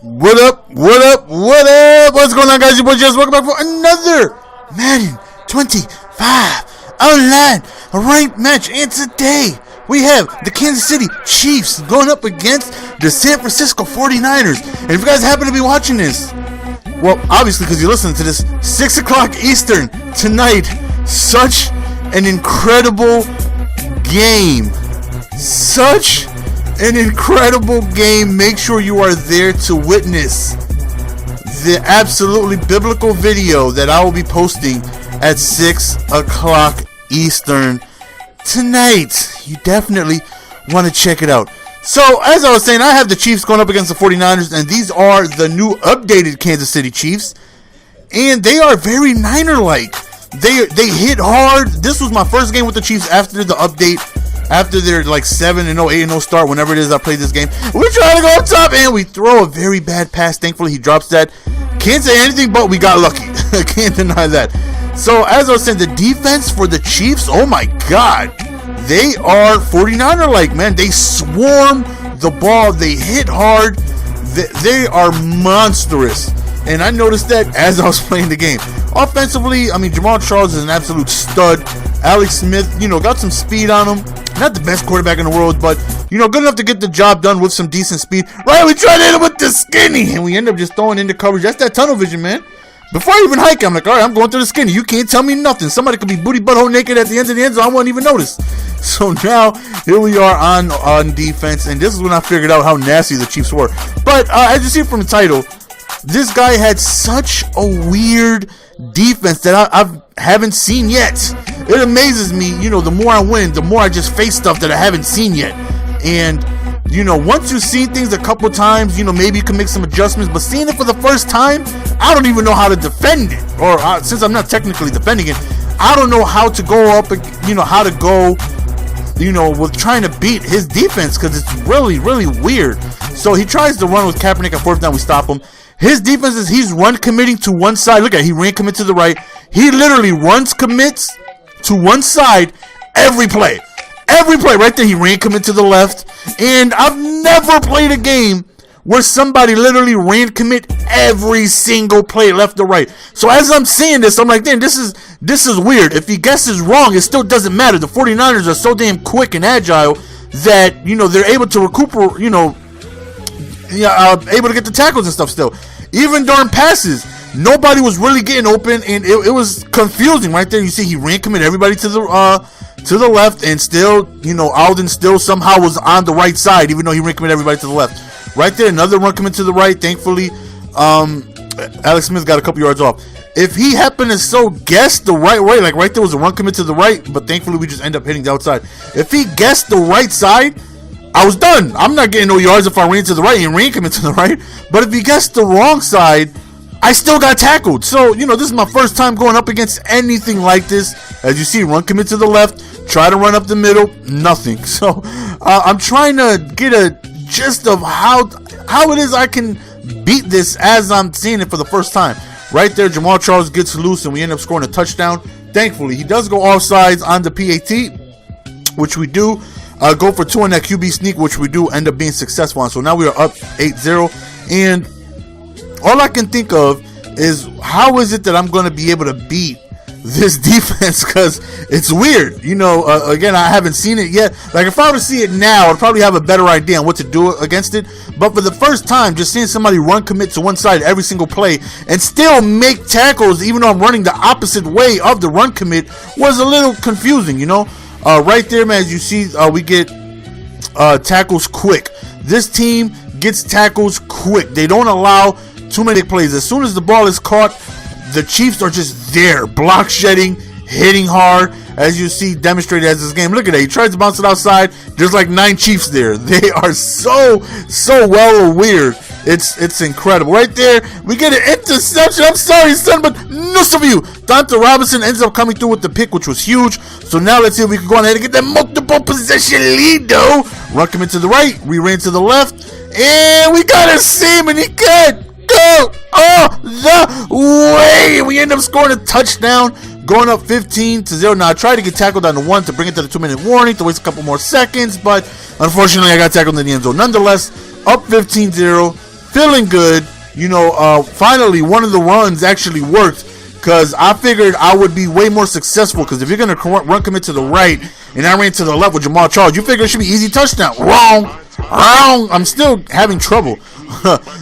What up? What up? What up? What's going on, guys? Your boy Jess. Welcome back for another Madden 25 online ranked match. And today we have the Kansas City Chiefs going up against the San Francisco 49ers. And if you guys happen to be watching this, well, obviously because you're listening to this, 6 o'clock Eastern tonight. Such an incredible game. Such an incredible game. Make sure you are there to witness the absolutely biblical video that I will be posting at 6 o'clock Eastern tonight. You definitely want to check it out. So, as I was saying, I have the Chiefs going up against the 49ers, and these are the new updated Kansas City Chiefs, and they are very Niner-like. They hit hard. This was my first game with the Chiefs after the update. After their like 7-0, 8-0 start, whenever it is I play this game, we try to go up top and we throw a very bad pass. Thankfully, he drops that. Can't say anything, but we got lucky. Can't deny that. So, as I was saying, the defense for the Chiefs, oh my God, they are 49er-like, man. They swarm the ball. They hit hard. They are monstrous. And I noticed that as I was playing the game. Offensively, I mean, Jamal Charles is an absolute stud. Alex Smith, got some speed on him. Not the best quarterback in the world, but, good enough to get the job done with some decent speed. Right, we tried to hit him with the skinny, and we end up just throwing into coverage. That's that tunnel vision, man. Before I even hike, I'm like, all right, I'm going through the skinny. You can't tell me nothing. Somebody could be booty butthole naked at the end of the end zone. I won't even notice. So now, here we are on defense, and this is when I figured out how nasty the Chiefs were. But as you see from the title, this guy had such a weird defense that I haven't seen yet. It amazes me, the more I win, the more I just face stuff that I haven't seen yet. And, once you've seen things a couple times, maybe you can make some adjustments. But seeing it for the first time, I don't even know how to defend it. Or since I'm not technically defending it, I don't know how to go up, how to go, with trying to beat his defense because it's really, really weird. So he tries to run with Kaepernick at fourth down. We stop him. His defense is he's run committing to one side. Look at it. He ran commit to the right. He literally runs commits to one side every play. Every play right there. He ran commit to the left. And I've never played a game where somebody literally ran commit every single play left or right. So as I'm seeing this, I'm like, damn, this is weird. If he guesses wrong, it still doesn't matter. The 49ers are so damn quick and agile that, they're able to recuperate, able to get the tackles and stuff still. Even during passes, nobody was really getting open, and it was confusing right there. You see, he ran commit everybody to the left, and still, Alden still somehow was on the right side, even though he ran commit everybody to the left. Right there, another run commit to the right. Thankfully, Alex Smith got a couple yards off. If he happened to guess the right way, like right there was a run commit to the right, but thankfully we just end up hitting the outside. If he guessed the right side, I was done. I'm not getting no yards if I ran to the right and ran commit to the right. But if he guessed the wrong side, I still got tackled. So, this is my first time going up against anything like this. As you see, run commit to the left, try to run up the middle, nothing. So, I'm trying to get a gist of how it is I can beat this as I'm seeing it for the first time. Right there, Jamal Charles gets loose and we end up scoring a touchdown. Thankfully, he does go offsides on the PAT, which we do. Go for 2 on that QB sneak, which we do end up being successful on. So now we are up 8-0. And all I can think of is how is it that I'm going to be able to beat this defense? Because it's weird. Again, I haven't seen it yet. Like, if I were to see it now, I'd probably have a better idea on what to do against it. But for the first time, just seeing somebody run commit to one side every single play and still make tackles, even though I'm running the opposite way of the run commit, was a little confusing, Right there, man, as you see, we get tackles quick. This team gets tackles quick. They don't allow too many plays. As soon as the ball is caught, the Chiefs are just there, block shedding, hitting hard, as you see demonstrated as this game. Look at that. He tries to bounce it outside. There's like 9 Chiefs there. They are so well weird. It's incredible. Right there, we get an interception. I'm sorry, son, but no of you. Dante Robinson ends up coming through with the pick, which was huge. So now let's see if we can go ahead and get that multiple possession lead, though. Run coming to the right. We ran to the left. And we got a seam, and he can't go the way. We end up scoring a touchdown, going up 15-0. Now, I tried to get tackled on the 1 to bring it to the 2-minute warning to waste a couple more seconds, but unfortunately, I got tackled in the end zone. Nonetheless, up 15-0. feeling good. You know, finally one of the runs actually worked, because I figured I would be way more successful, because if you're going to run commit to the right and I ran to the left with Jamal Charles, you figure it should be easy touchdown. Wrong. I'm still having trouble.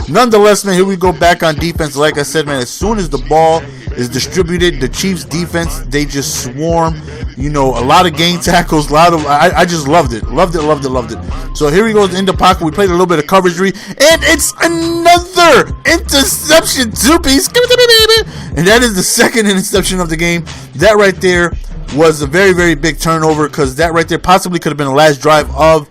Nonetheless, man, here we go back on defense. Like I said, man, as soon as the ball is distributed, the Chiefs defense, they just swarm. You know, a lot of gain tackles, I just loved it. Loved it. So here he goes in the pocket. We played a little bit of coverage, and it's another interception, two-piece. And that is the second interception of the game. That right there was a very, very big turnover, because that right there possibly could have been the last drive of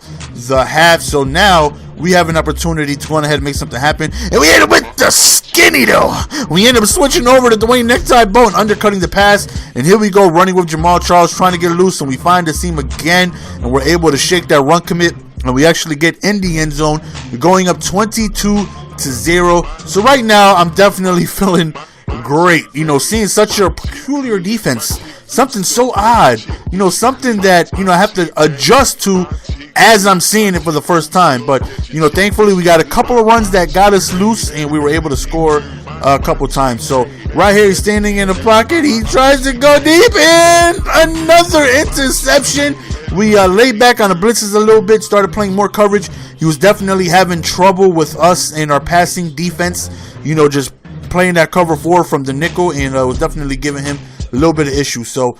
the half. So now we have an opportunity to go ahead and make something happen, and we end up with the skinny though. We end up switching over to Dwayne Necktie Bow and undercutting the pass, and here we go running with Jamal Charles trying to get loose, and we find the seam again, and we're able to shake that run commit, and we actually get in the end zone. We're going up 22-0. So right now I'm definitely feeling great, you know, seeing such a peculiar defense, something so odd, you know, something that, you know, I have to adjust to as I'm seeing it for the first time. But, you know, thankfully we got a couple of runs that got us loose, and we were able to score a couple times. So right here, he's standing in the pocket. He tries to go deep, and another interception. We laid back on the blitzes a little bit, started playing more coverage. He was definitely having trouble with us in our passing defense, you know, just playing that cover 4 from the nickel, and was definitely giving him a little bit of issue. So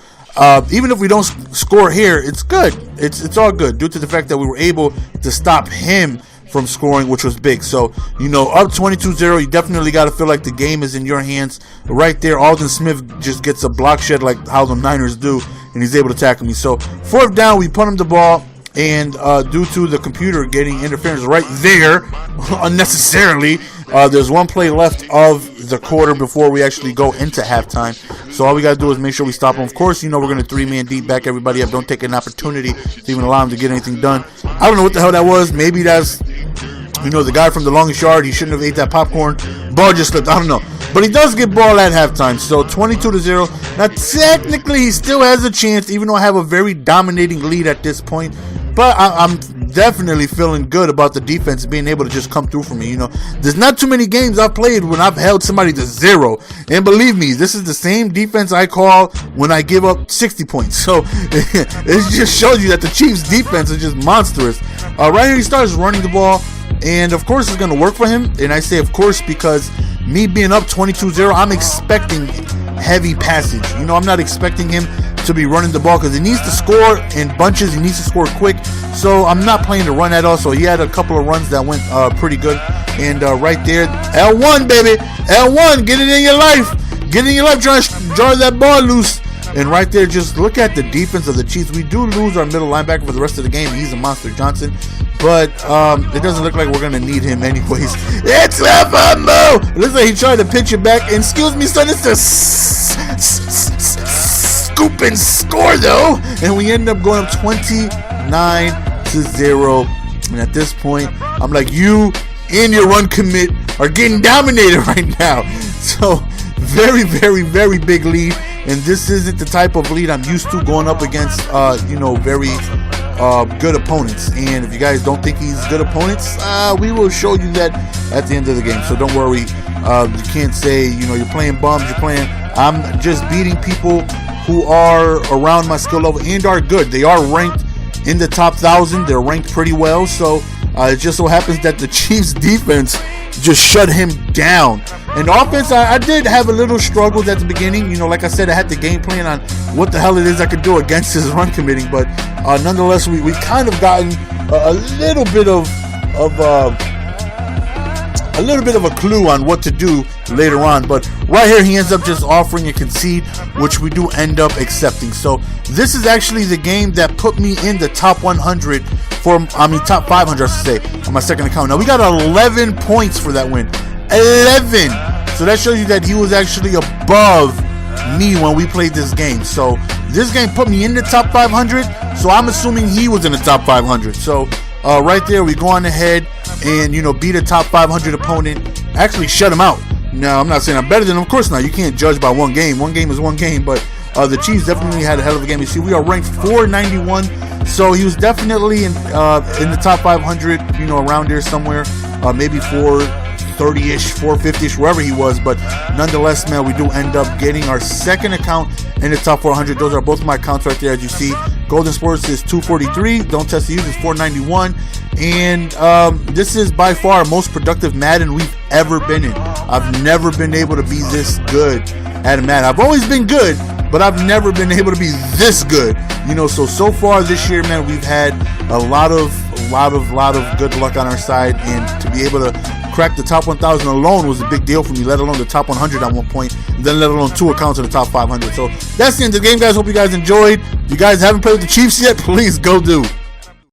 even if we don't score here, it's good. It's all good due to the fact that we were able to stop him from scoring, which was big. So, you know, up 22-0, you definitely got to feel like the game is in your hands. Right there, Aldon Smith just gets a block shed like how the Niners do, and he's able to tackle me. So, fourth down, we punt him the ball, and due to the computer getting interference right there unnecessarily, there's one play left of the quarter before we actually go into halftime. So all we got to do is make sure we stop him. Of course, you know, we're going to 3-man deep, back everybody up. Don't take an opportunity to even allow him to get anything done. I don't know what the hell that was. Maybe that's, you know, the guy from the longest yard. He shouldn't have ate that popcorn. Ball just slipped. I don't know. But he does get ball at halftime. So 22-0. Now, technically, he still has a chance, even though I have a very dominating lead at this point. But I'm definitely feeling good about the defense being able to just come through for me. You know, there's not too many games I've played when I've held somebody to 0. And believe me, this is the same defense I call when I give up 60 points. So it just shows you that the Chiefs' defense is just monstrous. Right here, he starts running the ball. And, of course, it's going to work for him. And I say, of course, because me being up 22-0, I'm expecting heavy passage. You know, I'm not expecting him to be running the ball, because he needs to score in bunches. He needs to score quick. So I'm not playing the run at all. So he had a couple of runs that went pretty good. And right there, L1, baby. L1, get it in your life. Get it in your life. Trying to jar that ball loose. And right there, just look at the defense of the Chiefs. We do lose our middle linebacker for the rest of the game. He's a monster, Johnson. But it doesn't look like we're going to need him anyways. It's Lefamo! It looks like he tried to pitch it back. And excuse me, son, it's a scoop and score, though. And we end up going up 29-0. And at this point, I'm like, you and your run commit are getting dominated right now. So, very, very, very big lead. And this isn't the type of lead I'm used to going up against, you know, very good opponents. And if you guys don't think he's good opponents, we will show you that at the end of the game. So don't worry. You can't say, you know, you're playing bums. You're playing. I'm just beating people who are around my skill level and are good. They are ranked in the top 1,000. They're ranked pretty well. So it just so happens that the Chiefs defense just shut him down. And offense, I did have a little struggles at the beginning. You know, like I said, I had the game plan on what the hell it is I could do against his run committing. But nonetheless, we kind of gotten a little bit of a clue on what to do later on. But right here, he ends up just offering a concede, which we do end up accepting. So this is actually the game that put me in the top 100 top 500, I should say, on my second account. Now, we got 11 points for that win. 11! So that shows you that he was actually above me when we played this game. So this game put me in the top 500. So I'm assuming he was in the top 500. So right there, we go on ahead and, you know, beat a top 500 opponent. Actually shut him out. Now, I'm not saying I'm better than him. Of course not. You can't judge by one game. One game is one game. But the Chiefs definitely had a hell of a game. You see, we are ranked 491. So he was definitely in the top 500, you know, around there somewhere. Maybe 430, 430-ish, 450-ish, wherever he was. But nonetheless, man, we do end up getting our second account in the top 400. Those are both my accounts right there, as you see. Golden Sports is 243. Don't Test the Use is 491. And this is by far our most productive Madden we've ever been in. I've never been able to be this good at a Madden. I've always been good, but I've never been able to be this good. You know, so far this year, man, we've had a lot of good luck on our side, and to be able to crack the top 1,000 alone was a big deal for me, let alone the top 100 at one point, and then let alone 2 accounts in the top 500. So that's the end of the game, guys. Hope you guys enjoyed. If you guys haven't played with the Chiefs yet, please go do.